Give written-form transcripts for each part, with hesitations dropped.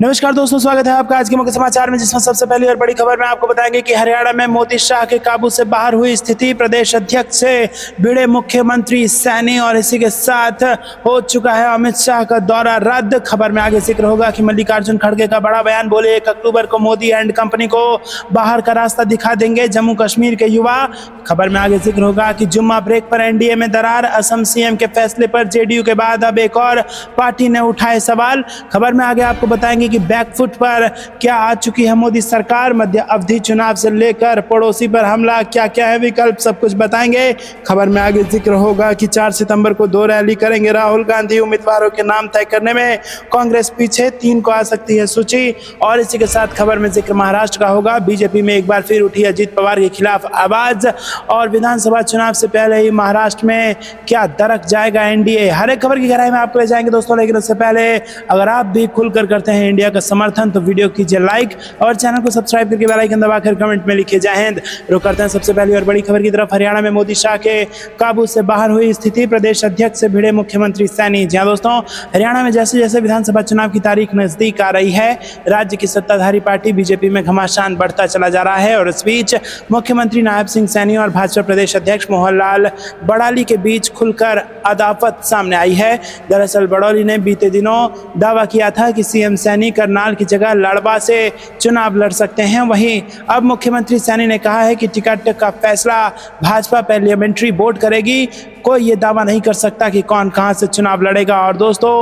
नमस्कार दोस्तों, स्वागत है आपका आज के मुख्य समाचार में, जिसमें सबसे पहली और बड़ी खबर में आपको बताएंगे कि हरियाणा में मोदी शाह के काबू से बाहर हुई स्थिति, प्रदेश अध्यक्ष से भिड़े मुख्यमंत्री सैनी और इसी के साथ हो चुका है अमित शाह का दौरा रद्द। खबर में आगे जिक्र होगा कि मल्लिकार्जुन खड़गे का बड़ा बयान, बोले 1 अक्टूबर को मोदी एंड कंपनी को बाहर का रास्ता दिखा देंगे जम्मू कश्मीर के युवा। खबर में आगे जिक्र होगा कि जुम्मा ब्रेक पर एनडीए में दरार, असम सीएम के फैसले पर जेडीयू के बाद अब एक और पार्टी ने उठाए सवाल। खबर में आगे आपको बताएंगे कि बैकफुट पर क्या आ चुकी है मोदी सरकार, मध्य अवधि चुनाव से लेकर पड़ोसी पर हमला, क्या क्या है विकल्प, सब कुछ बताएंगे। खबर में आगे जिक्र होगा कि 4 सितंबर को 2 रैली करेंगे राहुल गांधी, उम्मीदवारों के नाम तय करने में कांग्रेस पीछे, 3 को आ सकती है सूची। और इसी के साथ खबर में जिक्र महाराष्ट्र का होगा, बीजेपी में एक बार फिर उठी अजीत पवार के खिलाफ आवाज, और विधानसभा चुनाव से पहले ही महाराष्ट्र में क्या दरक जाएगा एनडीए। हर एक खबर की गहराई में आपको ले जाएंगे दोस्तों, लेकिन उससे पहले अगर आप भी खुलकर करते हैं इंडिया का समर्थन तो वीडियो कीजिए लाइक और चैनल को सब्सक्राइब करके बेल आइकन दबाकर कमेंट में लिखिए जय हिंद। रुक करते हैं सबसे पहली और बड़ी खबर की तरफ। हरियाणा में मोदी शाह के काबू से बाहर हुई स्थिति, प्रदेश अध्यक्ष से भिड़े मुख्यमंत्री सैनी। जी हां दोस्तों, हरियाणा में जैसे जैसे विधानसभा चुनाव की तारीख नजदीक आ रही है, राज्य की सत्ताधारी पार्टी बीजेपी में घमासान बढ़ता चला जा रहा है और इस बीच मुख्यमंत्री नायब सिंह सैनी और भाजपा प्रदेश अध्यक्ष मोहन लाल बड़ाली के बीच खुलकर अदावत सामने आई है। दरअसल बड़ौली ने बीते दिनों दावा किया था कि सीएम सैनी करनाल की जगह लड़वा से चुनाव लड़ सकते हैं। वहीं अब मुख्यमंत्री सैनी ने कहा है कि टिकट का फैसला भाजपा पार्लियामेंट्री बोर्ड करेगी, कोई ये दावा नहीं कर सकता कि कौन कहां से चुनाव लड़ेगा। और दोस्तों,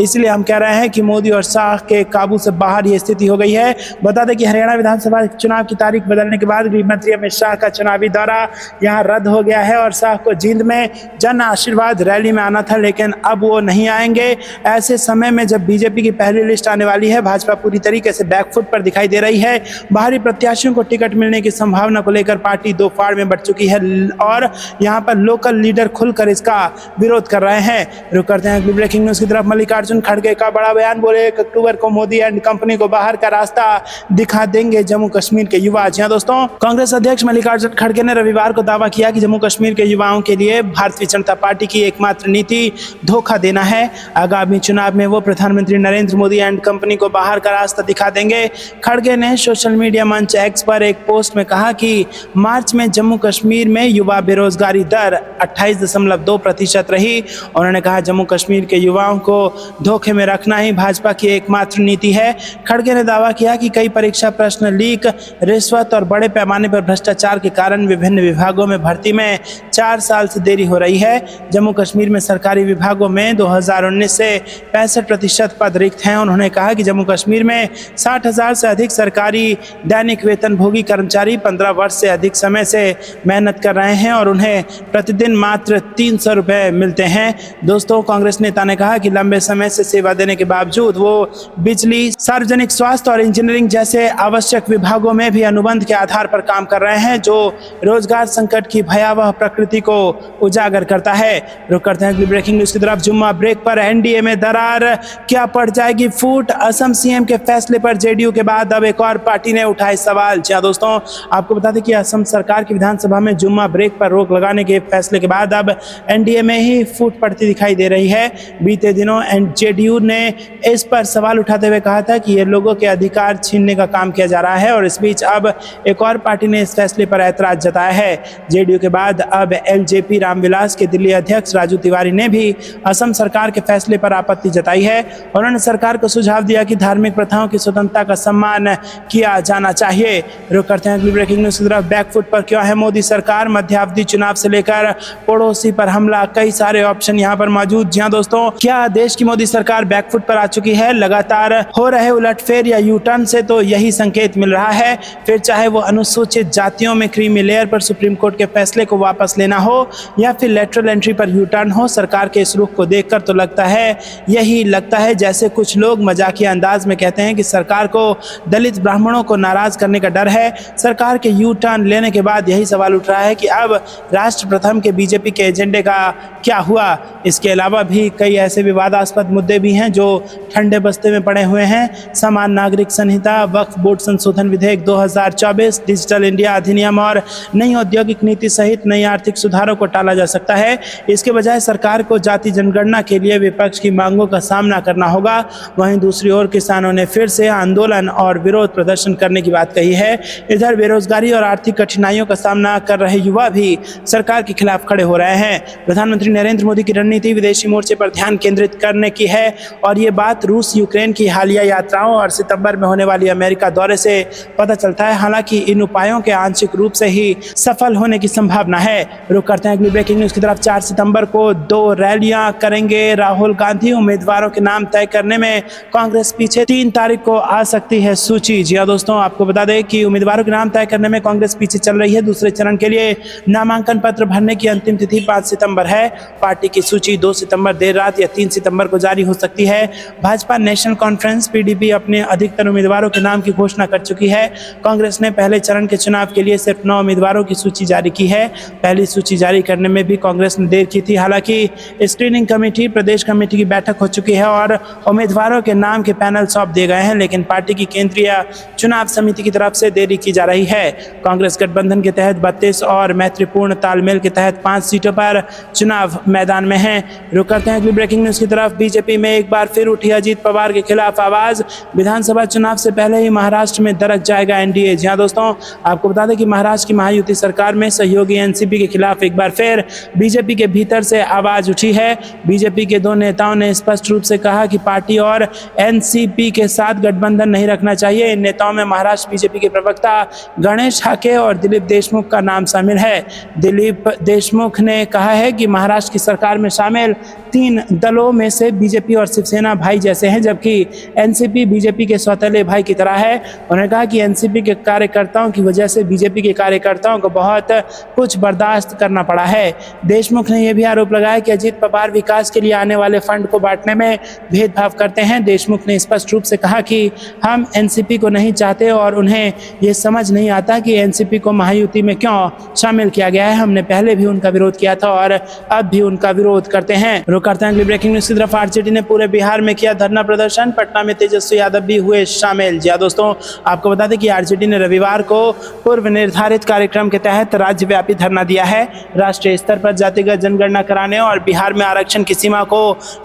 इसलिए हम कह रहे हैं कि मोदी और शाह के काबू से बाहर ये स्थिति हो गई है। बता दें कि हरियाणा विधानसभा चुनाव की तारीख बदलने के बाद गृह मंत्री अमित शाह का चुनावी दौरा यहां रद्द हो गया है और शाह को जींद में जन आशीर्वाद रैली में आना था, लेकिन अब वो नहीं आएंगे। ऐसे समय में जब बीजेपी की पहली लिस्ट आने वाली है, भाजपा पूरी तरीके से बैकफुट पर दिखाई दे रही है। बाहरी प्रत्याशियों को टिकट मिलने की संभावना को लेकर पार्टी 2 फाड़ में बट चुकी है और यहाँ पर लोकल लीडर खुलकर इसका विरोध कर रहे हैं। रुक करते हैं अगली ब्रेकिंग न्यूज की तरफ। मल्लिकार्जुन खड़गे का बड़ा बयान, बोले 1 अक्टूबर को मोदी एंड कंपनी को बाहर का रास्ता दिखा देंगे जम्मू कश्मीर के युवा। जी हां दोस्तों, कांग्रेस अध्यक्ष मल्लिकार्जुन खड़गे ने रविवार को दावा किया कि जम्मू कश्मीर के युवाओं के लिए भारतीय जनता पार्टी की एकमात्र नीति धोखा देना है। आगामी चुनाव में वो प्रधानमंत्री नरेंद्र मोदी एंड कंपनी को बाहर का रास्ता दिखा देंगे। खड़गे ने सोशल मीडिया मंच एक्स पर एक पोस्ट में कहा कि मार्च में जम्मू कश्मीर में युवा बेरोजगारी दर 28.2% रही। उन्होंने कहा जम्मू कश्मीर के युवाओं को धोखे में रखना ही भाजपा की एकमात्र नीति है। खड़गे ने दावा किया कि कई परीक्षा प्रश्न लीक, रिश्वत और बड़े पैमाने पर भ्रष्टाचार के कारण विभिन्न विभागों में भर्ती में 4 साल से देरी हो रही है। जम्मू कश्मीर में सरकारी विभागों में 2019 से 65% पद रिक्त हैं। उन्होंने कहा कि जम्मू कश्मीर में 60,000 से अधिक सरकारी दैनिक वेतनभोगी कर्मचारी 15 वर्ष से अधिक समय से मेहनत कर रहे हैं और उन्हें प्रतिदिन मात्र 300 रुपये मिलते हैं। दोस्तों, कांग्रेस नेता ने कहा कि लंबे समय से सेवा देने के बावजूद वो बिजली, सार्वजनिक स्वास्थ्य और इंजीनियरिंग जैसे आवश्यक विभागों में भी अनुबंध के आधार पर काम कर रहे हैं, जो रोजगार संकट की भयावह प्रकृति को उजागर करता है। रुक करते हैं अगली ब्रेकिंग न्यूज की तरफ। जुम्मा ब्रेक पर एनडीए में दरार, क्या पड़ जाएगी फूट, असम सीएम के फैसले पर जेडीयू के बाद अब एक और पार्टी ने उठाए सवाल। जी हां दोस्तों, आपको बता दें कि असम सरकार की विधानसभा में जुम्मा ब्रेक पर रोक लगाने के फैसले के बाद अब एनडीए में ही फूट पड़ती दिखाई दे रही है। बीते दिनों जेडीयू ने इस पर सवाल उठाते हुए कहा था कि ये लोगों के अधिकार छीनने का काम किया जा रहा है और इस बीच अब एक और पार्टी ने इस फैसले पर ऐतराज जताया है। जेडीयू के बाद अब एलजेपी रामविलास के दिल्ली अध्यक्ष राजू तिवारी ने भी असम सरकार के फैसले पर आपत्ति जताई है। उन्होंने सरकार को सुझाव दिया कि धार्मिक प्रथाओं की स्वतंत्रता का सम्मान किया जाना चाहिए। रुक करते हैं अगली ब्रेकिंग न्यूज की तरफ। बैकफुट पर क्यों है मोदी सरकार, मध्यावधि चुनाव से लेकर पड़ोसी पर हमला, कई सारे ऑप्शन यहाँ पर मौजूद। जी हां दोस्तों, क्या देश की मोदी सरकार बैकफुट पर आ चुकी है? लगातार हो रहे उलटफेर या यू टर्न से तो यही संकेत मिल रहा है। फिर चाहे वो अनुसूचित जातियों में क्रीमी लेयर पर सुप्रीम कोर्ट के फैसले को वापस लेना हो या फिर लेटरल एंट्री पर यू टर्न हो, सरकार के इस रुख को देखकर तो लगता है जैसे कुछ लोग मजाकिया अंदाज में कहते हैं कि सरकार को दलित ब्राह्मणों को नाराज करने का डर है। सरकार के यू टर्न लेने के बाद यही सवाल उठ रहा है कि अब राष्ट्र प्रथम के बीजेपी के एजेंडे का क्या हुआ। इसके अलावा भी कई ऐसे विवादास्पद मुद्दे भी हैं जो ठंडे बस्ते में पड़े हुए हैं। समान नागरिक संहिता, वक्फ बोर्ड संशोधन विधेयक 2024, डिजिटल इंडिया अधिनियम और नई औद्योगिक नीति सहित नई आर्थिक सुधारों को टाला जा सकता है। इसके बजाय सरकार को जाति जनगणना के लिए विपक्ष की मांगों का सामना करना होगा। वहीं दूसरी ओर किसानों ने फिर से आंदोलन और विरोध प्रदर्शन करने की बात कही है। इधर बेरोजगारी और आर्थिक कठिनाइयों का सामना कर रहे युवा भी सरकार के खिलाफ खड़े हो रहे हैं। प्रधानमंत्री नरेंद्र मोदी की रणनीति विदेशी मोर्चे पर ध्यान केंद्रित करने की है और ये बात रूस यूक्रेन की हालिया यात्राओं और सितंबर में होने वाली अमेरिका दौरे से पता चलता है। हालांकि इन उपायों के आंशिक रूप से ही सफल होने की संभावना है। रुक करते हैं अगली ब्रेकिंग न्यूज की तरफ। 4 सितंबर को 2 रैलियां करेंगे राहुल गांधी। उम्मीदवारों के नाम तय करने में कांग्रेस पीछे। 3 तारीख को आ सकती है सूची। जी हाँ दोस्तों, आपको बता दें कि उम्मीदवारों के नाम तय करने में कांग्रेस पीछे चल रही है। दूसरे चरण के लिए नामांकन पत्र भरने की अंतिम तिथि 5 सितंबर है। पार्टी की सूची 2 सितंबर देर रात या 3 सितंबर को जारी हो सकती है। भाजपा नेशनल कॉन्फ्रेंस पीडीपी अपने अधिकतर उम्मीदवारों के नाम की घोषणा कर चुकी है। कांग्रेस ने पहले चरण के चुनाव के लिए सिर्फ 9 उम्मीदवारों की सूची जारी की है। पहली सूची जारी करने में भी कांग्रेस ने देर की थी। हालांकि स्क्रीनिंग कमेटी, प्रदेश कमेटी की बैठक हो चुकी है और उम्मीदवारों के नाम के पैनल सौंप दिए गए हैं, लेकिन पार्टी की केंद्रीय चुनाव समिति की तरफ से देरी की जा रही है। कांग्रेस गठबंधन के तहत 32 और मैत्रीपूर्ण तालमेल के तहत 5 सीटों पर चुनाव मैदान में है। रुक करते हैं अगली ब्रेकिंग न्यूज की तरफ। बीजेपी में एक बार फिर उठी अजीत पवार के खिलाफ आवाज। विधानसभा चुनाव से पहले ही महाराष्ट्र में दरक जाएगा एनडीए। जी हां दोस्तों, आपको बता दें कि महाराष्ट्र की महायुति सरकार में सहयोगी एनसीपी के खिलाफ एक बार फिर बीजेपी के भीतर से आवाज उठी है। बीजेपी के 2 नेताओं ने स्पष्ट रूप से कहा कि पार्टी और एनसीपी के साथ गठबंधन नहीं रखना चाहिए। इन नेताओं में महाराष्ट्र बीजेपी के प्रवक्ता गणेश हाके और दिलीप देशमुख का नाम शामिल है। दिलीप देशमुख ने कहा है कि महाराष्ट्र की सरकार में शामिल 3 दलों में से बीजेपी और शिवसेना भाई जैसे हैं, जबकि एनसीपी बीजेपी के सौतेले भाई की तरह है। उन्होंने कहा कि एनसीपी के कार्यकर्ताओं की वजह से बीजेपी के कार्यकर्ताओं को बहुत कुछ बर्दाश्त करना पड़ा है। देशमुख ने यह भी आरोप लगाया कि अजीत पवार विकास के लिए आने वाले फंड को बांटने में भेदभाव करते हैं। देशमुख ने स्पष्ट रूप से कहा कि हम एनसीपी को नहीं चाहते और उन्हें ये समझ नहीं आता कि एनसीपी को महायुति में क्यों शामिल किया गया है। हमने पहले भी उनका विरोध किया था और अब भी उनका विरोध करते हैं। रुक करते हैं अगली ब्रेकिंग न्यूज की तरफ। आरजेडी ने पूरे बिहार में किया धरना प्रदर्शन। पटना में तेजस्वी यादव भी हुए शामिल। जी दोस्तों, आपको बता दें कि आरजेडी ने रविवार को पूर्व निर्धारित कार्यक्रम के तहत राज्यव्यापी धरना दिया है। राष्ट्रीय स्तर पर जातिगत जनगणना कराने और बिहार में आरक्षण की सीमा को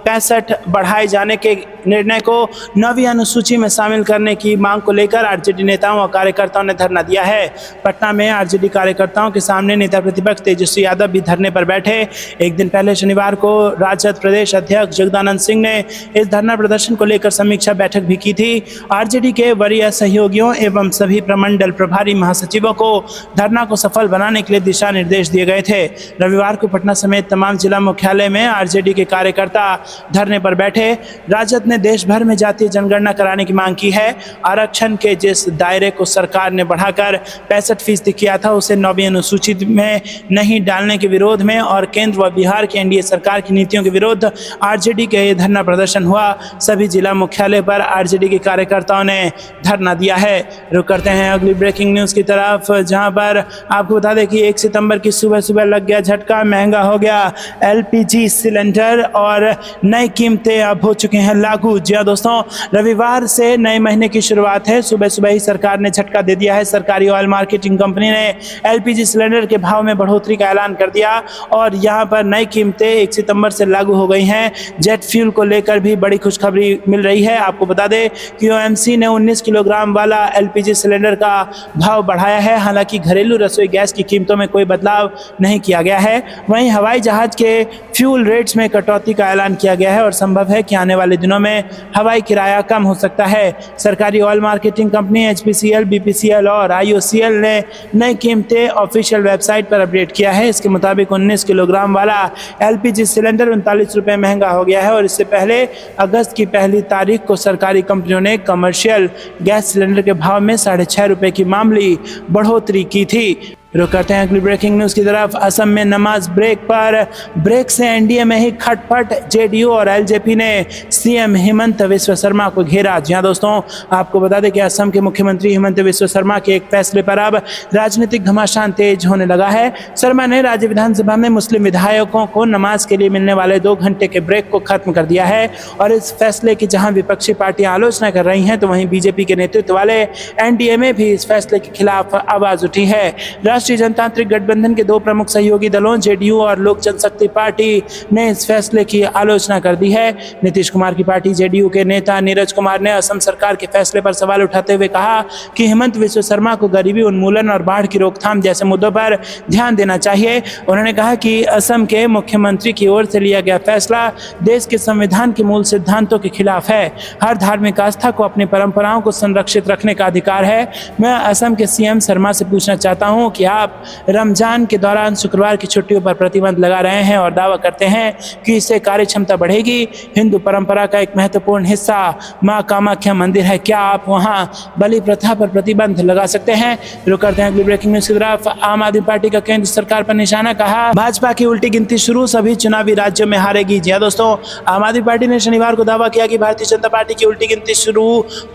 65 बढ़ाए जाने के निर्णय को 9वीं अनुसूची में शामिल करने की मांग को लेकर आरजेडी नेताओं और कार्यकर्ताओं ने धरना दिया है। पटना में आरजेडी कार्यकर्ताओं के सामने नेता प्रतिपक्ष तेजस्वी यादव भी धरने पर बैठे। एक दिन पहले शनिवार को राजद प्रदेश अध्यक्ष जगदानंद सिंह ने इस धरना प्रदर्शन को लेकर समीक्षा बैठक भी की थी। आरजेडी के वरीय सहयोगियों एवं सभी प्रमंडल प्रभारी महासचिवों को धरना को सफल बनाने के लिए दिशा निर्देश दिए गए थे। रविवार को पटना समेत तमाम जिला मुख्यालय में आरजेडी के कार्यकर्ता धरने पर बैठे। राजद ने देश भर में जातीय जनगणना कराने की मांग की है। आरक्षण के जिस दायरे को सरकार ने बढ़ाकर 65% किया था, उसे 9वीं अनुसूची में नहीं डालने के विरोध में और केंद्र व बिहार की एनडीए सरकार की नीतियों के विरुद्ध आरजेडी का ये धरना प्रदर्शन हुआ। सभी जिला मुख्यालय पर आरजेडी के कार्यकर्ताओं ने धरना दिया है। रुक करते हैं अगली ब्रेकिंग न्यूज की तरफ, जहां पर आपको बता दें कि 1 सितंबर की सुबह सुबह लग गया झटका। महंगा हो गया एलपीजी सिलेंडर और नई कीमतें अब हो चुके हैं लागू। जी दोस्तों, रविवार से नए महीने की शुरुआत है। सुबह सुबह ही सरकार ने झटका दे दिया है। सरकारी ऑयल मार्केटिंग कंपनी ने एलपीजी सिलेंडर के भाव में बढ़ोतरी का ऐलान कर दिया और यहां पर नई कीमतें 1 सितंबर से लागू हो गई हैं। जेट फ्यूल को लेकर भी बड़ी खुशखबरी मिल रही है। आपको बता दें कि ओएमसी ने 19 किलोग्राम वाला एलपीजी सिलेंडर का भाव बढ़ाया है। हालांकि घरेलू रसोई गैस की कीमतों में कोई बदलाव नहीं किया गया है। वहीं हवाई जहाज के फ्यूल रेट्स में कटौती का ऐलान किया गया है और संभव है कि आने वाले दिनों में हवाई किराया कम हो सकता है। सरकारी oil marketing company HPCL, BPCL और आईओसीएल ने नई कीमतें ऑफिशियल वेबसाइट पर अपडेट किया है। इसके मुताबिक 19 किलोग्राम वाला एलपीजी सिलेंडर 39 रुपये महंगा हो गया है और इससे पहले अगस्त की 1 तारीख को सरकारी कंपनियों ने कमर्शियल गैस सिलेंडर के भाव में 6.5 रुपये की मामूली बढ़ोतरी की थी। रुक करते हैं अगली ब्रेकिंग न्यूज की तरफ। असम में नमाज ब्रेक पर ब्रेक से एनडीए में ही खटपट। जेडीयू और एलजेपी ने सीएम हिमंत विश्व शर्मा को घेरा। जी हां दोस्तों, आपको बता दें कि असम के मुख्यमंत्री हिमंत विश्व शर्मा के एक फैसले पर अब राजनीतिक घमासान तेज होने लगा है। शर्मा ने राज्य विधानसभा में मुस्लिम विधायकों को नमाज के लिए मिलने वाले 2 घंटे के ब्रेक को खत्म कर दिया है और इस फैसले की जहां विपक्षी पार्टियां आलोचना कर रही हैं, तो वहीं बीजेपी के नेतृत्व वाले एनडीए में भी इस फैसले के खिलाफ आवाज उठी है। राष्ट्रीय जनतांत्रिक गठबंधन के दो प्रमुख सहयोगी दलों जेडीयू और लोक जनशक्ति पार्टी ने इस फैसले की आलोचना कर दी है। नीतीश कुमार की पार्टी जेडीयू के नेता नीरज कुमार ने असम सरकार के फैसले पर सवाल उठाते हुए कहा कि हेमंत विश्व शर्मा को गरीबी उन्मूलन और बाढ़ की रोकथाम जैसे मुद्दों पर ध्यान देना चाहिए। उन्होंने कहा कि असम के मुख्यमंत्री की ओर से लिया गया फैसला देश के संविधान के मूल सिद्धांतों के खिलाफ है। हर धार्मिक आस्था को अपनी परंपराओं को संरक्षित रखने का अधिकार है। मैं असम के सीएम शर्मा से पूछना चाहता हूं कि आप रमजान के दौरान शुक्रवार की छुट्टियों पर प्रतिबंध लगा रहे हैं और दावा करते हैं कि इससे कार्य क्षमता बढ़ेगी। हिंदू परंपरा का एक महत्वपूर्ण हिस्सा मां कामाख्या मंदिर है, क्या आप वहां बलि प्रथा पर प्रतिबंध लगा सकते हैं? रुक करते हैं अगली ब्रेकिंग न्यूज की तरफ। आम आदमी पार्टी का केंद्र सरकार पर निशाना, कहा भाजपा की उल्टी गिनती शुरू, सभी चुनावी राज्यों में हारेगी। जी हां दोस्तों, आम आदमी पार्टी ने शनिवार को दावा किया कि भारतीय जनता पार्टी की उल्टी गिनती शुरू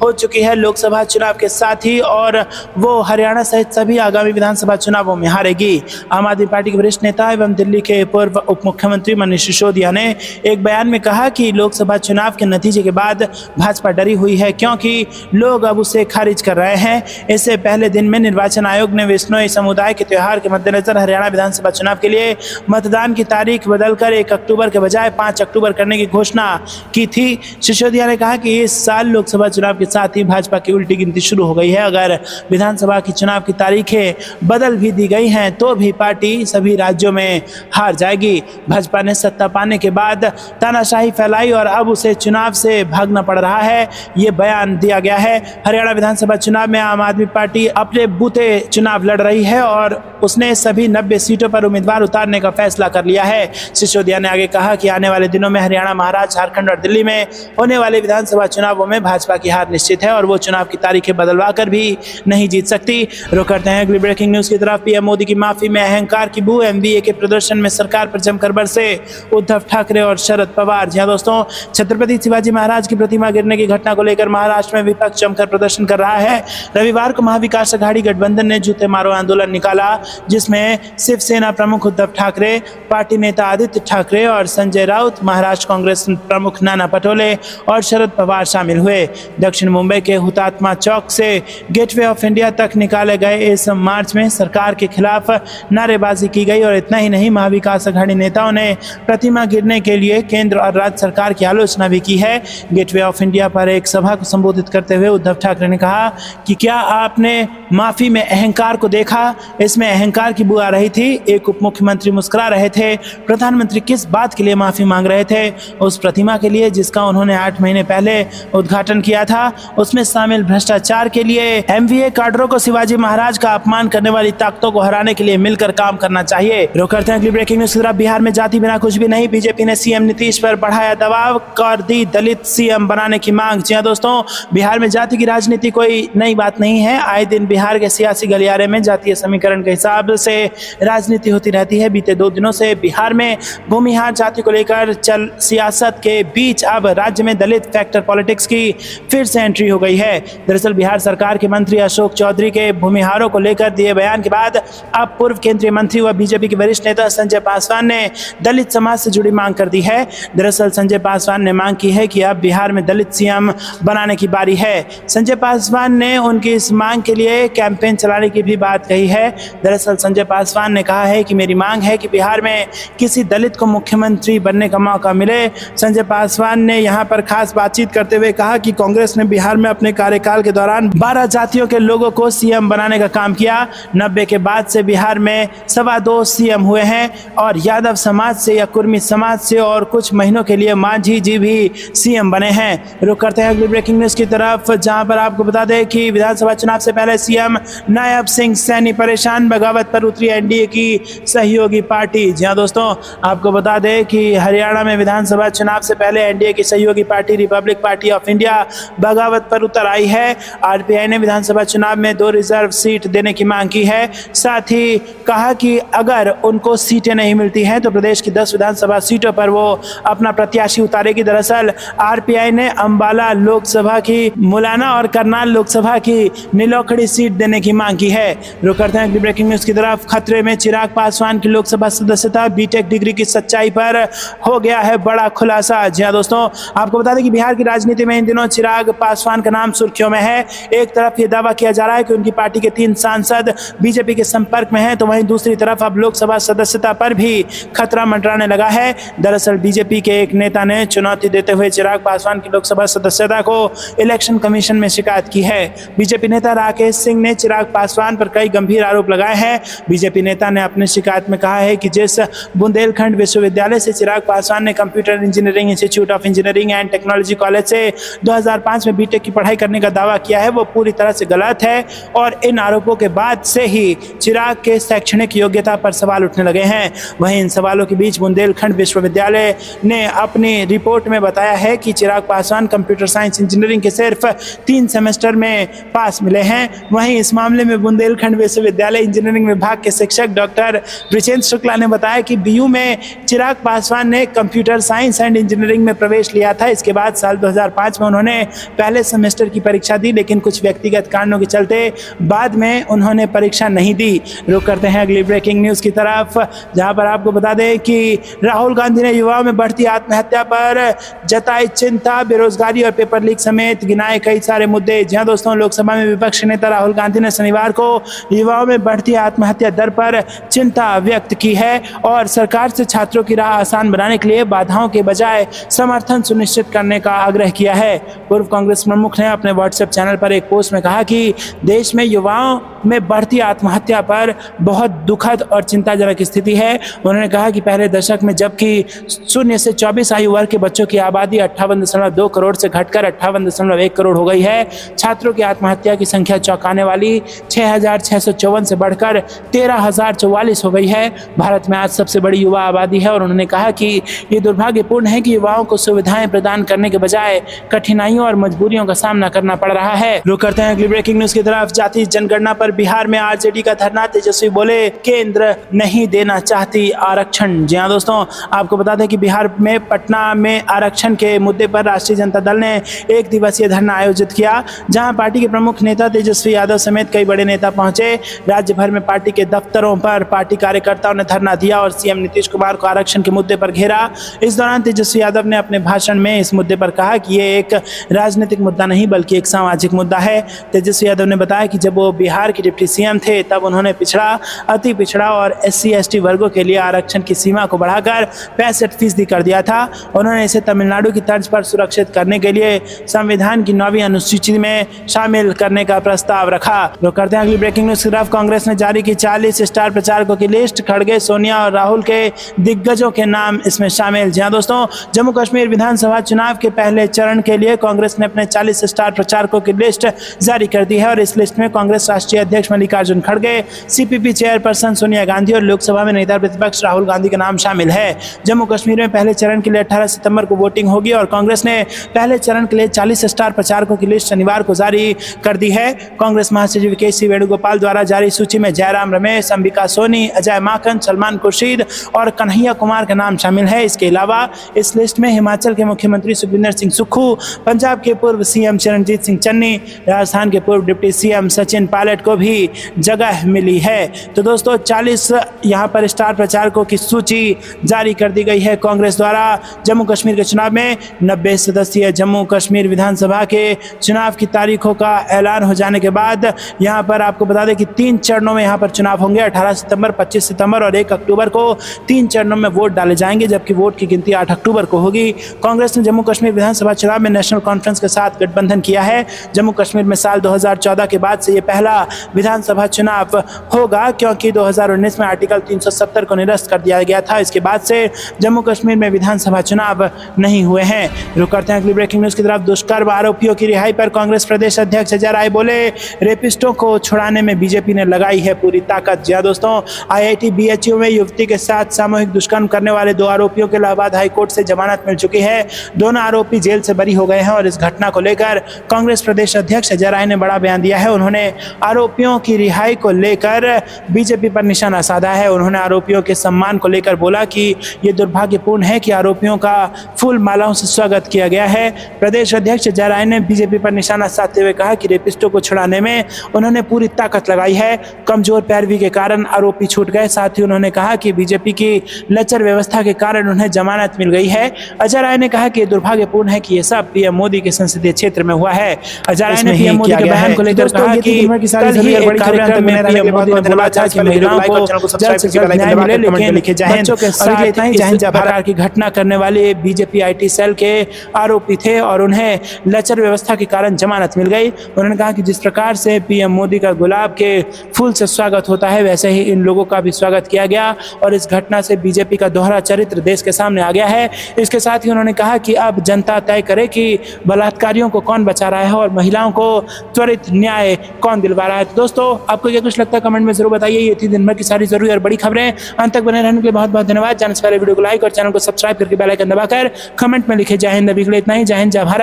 हो चुकी है लोकसभा चुनाव के साथ ही, और वो हरियाणा सहित सभी आगामी विधानसभा चुनावों में हारेगी। आम आदमी पार्टी के वरिष्ठ नेता एवं दिल्ली के पूर्व उप मुख्यमंत्री मनीष सिसोदिया ने एक बयान में कहा कि लोकसभा चुनाव के नतीजे के बाद भाजपा डरी हुई है क्योंकि लोग अब उसे खारिज कर रहे हैं। इससे पहले दिन में निर्वाचन आयोग ने विश्नोई समुदाय के त्योहार के मद्देनजर हरियाणा विधानसभा चुनाव के लिए मतदान की तारीख बदलकर 1 अक्टूबर के बजाय 5 अक्टूबर करने की घोषणा की थी। सिसोदिया ने कहा कि इस साल लोकसभा चुनाव के साथ ही भाजपा की उल्टी गिनती शुरू हो गई है। अगर विधानसभा की चुनाव की तारीखें बदल भी दी गई हैं तो भी पार्टी सभी राज्यों में हार जाएगी। भाजपा ने सत्ता पाने के बाद तानाशाही फैलाई और अब उसे चुनाव से भागना पड़ रहा है, ये बयान दिया गया है। हरियाणा विधानसभा चुनाव में आम आदमी पार्टी अपने बूते चुनाव लड़ रही है और उसने सभी 90 सीटों पर उम्मीदवार उतारने का फैसला कर लिया है। सिसोदिया ने आगे कहा कि आने वाले दिनों में हरियाणा, महाराष्ट्र, झारखंड और दिल्ली में होने वाले विधानसभा चुनावों में भाजपा की हार निश्चित है और वो चुनाव की तारीखें बदलवा कर भी नहीं जीत सकती। रुक करते हैं अगली ब्रेकिंग न्यूज की तरफ। पीएम मोदी की माफी में अहंकार की बू, एमवीए के प्रदर्शन में सरकार पर जमकर बरसे उद्धव ठाकरे और शरद पवार। जी हां दोस्तों, छत्रपति शिवाजी महाराज की प्रतिमा गिरने की घटना को लेकर महाराष्ट्र में विपक्ष जमकर प्रदर्शन कर रहा है। रविवार को महाविकास अघाड़ी गठबंधन ने जूते मारो आंदोलन निकाला, जिसमें शिवसेना प्रमुख उद्धव ठाकरे, पार्टी नेता आदित्य ठाकरे और संजय राउत, महाराष्ट्र कांग्रेस प्रमुख नाना पटोले और शरद पवार शामिल हुए। दक्षिण मुंबई के हुतात्मा चौक से गेटवे ऑफ इंडिया तक निकाले गए इस मार्च में सरकार के खिलाफ नारेबाजी की गई और इतना ही नहीं, महाविकास अघाड़ी नेताओं ने प्रतिमा गिरने के लिए केंद्र और राज्य सरकार की आलोचना भी की है। गेटवे ऑफ इंडिया पर एक सभा को संबोधित करते हुए उद्धव ठाकरे ने कहा कि क्या आपने माफी में अहंकार को देखा? इसमें अहंकार की बू आ रही थी। एक उप मुख्यमंत्री मुस्कुरा रहे थे। प्रधानमंत्री किस बात के लिए माफी मांग रहे थे? उस प्रतिमा के लिए जिसका उन्होंने 8 महीने पहले उद्घाटन किया था, उसमें शामिल भ्रष्टाचार के लिए। एमवीए काडरों को शिवाजी महाराज का अपमान करने वाली ताकतों को हराने के लिए मिलकर काम करना चाहिए। रुक करते हैं अगली ब्रेकिंग न्यूज की तरफ। बिहार में जाति बिना कुछ भी नहीं, बीजेपी ने सीएम नीतीश पर बढ़ाया दबाव, कर दी दलित सीएम बनाने की मांग। जी हां दोस्तों, बिहार में जाति की राजनीति कोई नई बात नहीं है। आए दिन बिहार के सियासी गलियारे में जातीय समीकरण के हिसाब से राजनीति होती रहती है। बीते 2 दिनों से बिहार में भूमिहार जाति को लेकर चल सियासत के बीच अब राज्य में दलित फैक्टर पॉलिटिक्स की फिर से एंट्री हो गई है। दरअसल बिहार सरकार के मंत्री अशोक चौधरी के भूमिहारों को लेकर दिए बयान के बाद अब पूर्व केंद्रीय मंत्री व बीजेपी के वरिष्ठ नेता संजय पासवान ने दलित समाज से जुड़ी मांग कर दी है। दरअसल संजय पासवान ने मांग की है कि अब बिहार में दलित सीएम बनाने की बारी है। संजय पासवान ने उनकी इस मांग के लिए कैंपेन चलाने की भी बात कही है। दरअसल संजय पासवान ने कहा है कि मेरी मांग है कि बिहार में किसी दलित को मुख्यमंत्री बनने का मौका मिले। संजय पासवान ने यहां पर खास बातचीत करते हुए कहा कि कांग्रेस ने बिहार में अपने कार्यकाल के दौरान 12 जातियों के लोगों को सीएम बनाने का काम किया। 90 के बाद से बिहार में 2.25 सीएम हुए हैं और यादव समाज से या कुर्मी समाज से और कुछ महीनों के लिए मांझी जी भी सीएम बने हैं। रुक करते हैं अगली ब्रेकिंग न्यूज की तरफ, जहां पर आपको बता दें कि विधानसभा चुनाव से पहले सीएम नायब सिंह सैनी परेशान, बगावत पर उतरी एनडीए की सहयोगी पार्टी। जी हां दोस्तों, आपको बता दें कि हरियाणा में विधानसभा चुनाव से पहले एनडीए की सहयोगी party Republic party of India बगावत पर उतर आई है। आरपीआई ने विधानसभा चुनाव में 2 रिजर्व सीट देने की मांग की है। साथ ही कहा कि अगर उनको सीटें नहीं मिलती हैं तो प्रदेश की 10 विधानसभा सीटों पर वो अपना प्रत्याशी उतारेगी। दरअसल आरपीआई ने अंबाला लोकसभा की, मुलाना और करनाल लोकसभा की नीलोखड़ी सीट देने की मांग की है। रुक करते हैं अगली ब्रेकिंग न्यूज की तरफ। खतरे में चिराग पासवान की लोकसभा सदस्यता, बीटेक डिग्री की सच्चाई पर हो गया है बड़ा खुलासा। जी हां दोस्तों, आपको बता दें कि बिहार की राजनीति में इन दिनों चिराग पासवान का नाम सुर्खियों में है। एक तरफ ये दावा किया जा रहा है कि उनकी पार्टी के 3 सांसद बीजेपी के संपर्क में हैं, तो वहीं दूसरी तरफ अब लोकसभा सदस्यता पर भी खतरा मंडराने लगा है। दरअसल बीजेपी के एक नेता ने चुनौती देते हुए चिराग पासवान की लोकसभा सदस्यता को इलेक्शन कमीशन में शिकायत की है। बीजेपी नेता राकेश सिंह ने चिराग पासवान पर कई गंभीर आरोप लगाए हैं। बीजेपी नेता ने अपनी शिकायत में कहा है कि जिस बुंदेलखंड विश्वविद्यालय से चिराग पासवान ने computer engineering institute of engineering and technology college से 2005 में बीटेक की पढ़ाई करने का दावा किया है, वो पूरी तरह से गलत है और इन आरोपों के बाद से ही चिराग के शैक्षणिक योग्यता पर सवाल उठने लगे हैं। वहीं इन सवालों के बीच बुंदेलखंड विश्वविद्यालय ने अपनी रिपोर्ट में बताया है कि Chirag Paswan computer science engineering के सिर्फ 3 सेमेस्टर में पास मिले हैं। वहीं इस मामले में बुंदेलखंड विश्वविद्यालय इंजीनियरिंग विभाग के शिक्षक डॉक्टर ब्रिजेंद्र शुक्ला ने बताया कि बीयू में चिराग पासवान ने कंप्यूटर साइंस एंड इंजीनियरिंग में प्रवेश लिया था। इसके बाद साल 2005 में उन्होंने पहले सेमेस्टर की परीक्षा दी, लेकिन कुछ व्यक्तिगत कारणों के चलते बाद में उन्होंने परीक्षा नहीं दी। रुक करते हैं अगली ब्रेकिंग न्यूज की तरफ, जहां पर आपको बता दें कि राहुल गांधी ने युवाओं में बढ़ती आत्महत्या पर जताई चिंता, बेरोजगारी और पेपर लीक समेत गिनाए कई सारे मुद्दे। जहां दोस्तों लोकसभा में विपक्ष नेता राहुल गांधी ने शनिवार को युवाओं में बढ़ती आत्महत्या दर पर चिंता व्यक्त की है और सरकार से छात्रों की राह आसान बनाने के लिए बाधाओं के बजाय समर्थन सुनिश्चित करने का आग्रह किया है। पूर्व कांग्रेस प्रमुख ने अपने व्हाट्सएप चैनल पर एक पोस्ट में कहा कि देश में युवाओं में बढ़ती आत्महत्या पर बहुत दुखद और चिंताजनक स्थिति है। उन्होंने कहा कि पहले दशक में जबकि 0 से 24 आयु वर्ग के बच्चों की आबादी 58.2 करोड़ से घटकर 58.1 करोड़ हो गई है, छात्रों की आत्महत्या की संख्या चौंकाने वाली 6,654 से बढ़कर 13,044 हो गई है। भारत में आज सबसे बड़ी युवा आबादी है और उन्होंने कहा कि ये दुर्भाग्यपूर्ण है कि युवाओं को सुविधाएं प्रदान करने के बजाय कठिनाइयों और मजबूरियों का सामना करना पड़ रहा है। रुक करते हैं अगली ब्रेकिंग न्यूज की तरफ। जाति जनगणना पर बिहार में आरजेडी का धरना, तेजस्वी बोले केंद्र नहीं देना चाहती आरक्षण। जी हाँ दोस्तों, आपको बता दें कि बिहार में पटना में आरक्षण के मुद्दे पर राष्ट्रीय जनता दल ने एक दिवसीय धरना आयोजित किया, जहां पार्टी के प्रमुख नेता तेजस्वी यादव समेत कई बड़े नेता पहुंचे। राज्य भर में पार्टी के दफ्तरों पर पार्टी कार्यकर्ताओं ने धरना दिया और सीएम नीतीश कुमार को आरक्षण के मुद्दे पर घेरा। इस दौरान तेजस्वी यादव ने अपने भाषण में इस मुद्दे पर कहा कि ये एक राजनीतिक मुद्दा नहीं बल्कि एक सामाजिक मुद्दा है। तेजस्वी यादव ने बताया कि जब वो बिहार के डिप्टी सीएम थे तब उन्होंने पिछड़ा, अति पिछड़ा और SC/ST वर्गों के लिए आरक्षण की सीमा को बढ़ाकर 65% कर दिया था। उन्होंने इसे तमिलनाडु की तर्ज पर सुरक्षित करने के लिए संविधान की 9वीं अनुसूची में शामिल करने का प्रस्ताव रखा। तो करते हैं अगली ब्रेकिंग न्यूज की तरफ। कांग्रेस ने जारी की 40 स्टार प्रचारकों की लिस्ट, खड़गे, सोनिया और राहुल के दिग्गजों के नाम इसमें शामिल। जी हाँ दोस्तों, जम्मू कश्मीर विधानसभा चुनाव के पहले चरण के लिए कांग्रेस ने अपने 40 स्टार प्रचारकों की लिस्ट जारी कर दी है और इस लिस्ट में कांग्रेस राष्ट्रीय अध्यक्ष मल्लिकार्जुन खड़गे, CPP चेयरपर्सन सोनिया गांधी और लोकसभा में नेता प्रतिपक्ष राहुल गांधी का नाम शामिल है। जम्मू कश्मीर में पहले चरण के लिए 18 सितंबर को वोटिंग होगी और कांग्रेस ने पहले चरण के लिए 40 स्टार प्रचारकों की लिस्ट शनिवार को जारी कर दी है। कांग्रेस महासचिव KC वेणुगोपाल द्वारा जारी सूची में जयराम रमेश, अंबिका सोनी, अजय माकन, सलमान खुर्शीद और कन्हैया कुमार का नाम शामिल है। इसके अलावा इस लिस्ट में हिमाचल के मुख्यमंत्री सुखविंदर सिंह सुक्खू, पंजाब के पूर्व CM चरणजीत सिंह चन्नी, राजस्थान के पूर्व डिप्टी CM सचिन पायलट को भी जगह मिली है। तो दोस्तों 40 यहाँ पर स्टार प्रचारकों की सूची जारी कर दी गई है कांग्रेस द्वारा। जम्मू कश्मीर के चुनाव में 90 सदस्यीय जम्मू कश्मीर विधानसभा के चुनाव की तारीखों का ऐलान हो जाने के बाद यहाँ पर आपको बता दें कि 3 चरणों में यहाँ पर चुनाव होंगे। 18 सितंबर, 25 सितंबर और 1 अक्टूबर को 3 चरणों में वोट डाले जाएंगे, जबकि वोट की गिनती 8 अक्टूबर को होगी। कांग्रेस ने जम्मू कश्मीर विधानसभा चुनाव में नेशनल कॉन्फ्रेंस के साथ गठबंधन किया है। जम्मू कश्मीर में साल 2014 के बाद से ये पहला विधानसभा चुनाव होगा, क्योंकि 2019 में आर्टिकल 370 को निरस्त कर दिया गया था। इसके बाद से जम्मू कश्मीर में विधानसभा चुनाव नहीं हुए हैं। रुक करते हैं अगली ब्रेकिंग न्यूज की तरफ। दुष्कर्म आरोपियों की रिहाई पर कांग्रेस प्रदेश अध्यक्ष अजय राय बोले रेपिस्टों को छुड़ाने में बीजेपी ने लगाई है पूरी ताकत। जी दोस्तों, IIT BHU में युवती के साथ सामूहिक दुष्कर्म करने वाले 2 आरोपियों के इलाहाबाद हाईकोर्ट से जमानत मिल चुकी है। दोनों आरोपी जेल से बरी हो गए हैं और इस घटना को लेकर कांग्रेस प्रदेश अध्यक्ष अजय राय ने बड़ा बयान दिया है। उन्होंने आरोपियों की रिहाई को लेकर बीजेपी पर निशाना साधा है। उन्होंने आरोपियों के सम्मान को लेकर बोला कि ये दुर्भाग्यपूर्ण है कि आरोपियों का फूल मालाओं से स्वागत किया गया है। प्रदेश अध्यक्ष अजय राय ने बीजेपी पर निशाना साधते हुए कहा कि रेपिस्टों को छुड़ाने में उन्होंने पूरी ताकत लगाई है। कमजोर पैरवी के कारण आरोपी छूट गए। साथ ही उन्होंने कहा कि बीजेपी की लचर व्यवस्था के कारण उन्हें जमानत मिल गई है। अजय राय ने कहा कि दुर्भाग्यपूर्ण है कि ये सब पीएम मोदी के संसदीय क्षेत्र में हुआ है। अजय राय ने पीएम मोदी के बयान को लेकर कहा कि कल ही एक कार्यक्रम में पीएम मोदी ने बोला था कि महिलाओं को जल्द से जल्द न्याय मिले, लेकिन बच्चों के साथ इस प्रकार की घटना करने वाले बीजेपी आईटी सेल के आरोपी थे और उन्हें लचर व्यवस्था के कारण जमानत मिल गई। उन्होंने कहा कि जिस प्रकार से पीएम मोदी का गुलाब के फूल से स्वागत होता है, वैसे ही इन लोगों का भी स्वागत किया गया और इस घटना से बीजेपी का दोहरा चरित्र देश के सामने आ गया है। इसके साथ ही उन्होंने कहा कि अब जनता तय करे कि बलात्कारियों को कौन बचा रहा है और महिलाओं को त्वरित न्याय कौन दिलवा रहा है। तो दोस्तों, आपको क्या कुछ लगता है कमेंट में जरूर बताइए। ये थी दिन भर की सारी जरूरी और बड़ी खबरें। अंत तक बने रहने के लिए बहुत बहुत धन्यवाद। जाने से पहले वीडियो को लाइक और चैनल को सब्सक्राइब करके बेल आइकन दबाकर कमेंट में लिखे जय हिंद। अभी के लिए इतना ही। जय हिंद, जय भारत।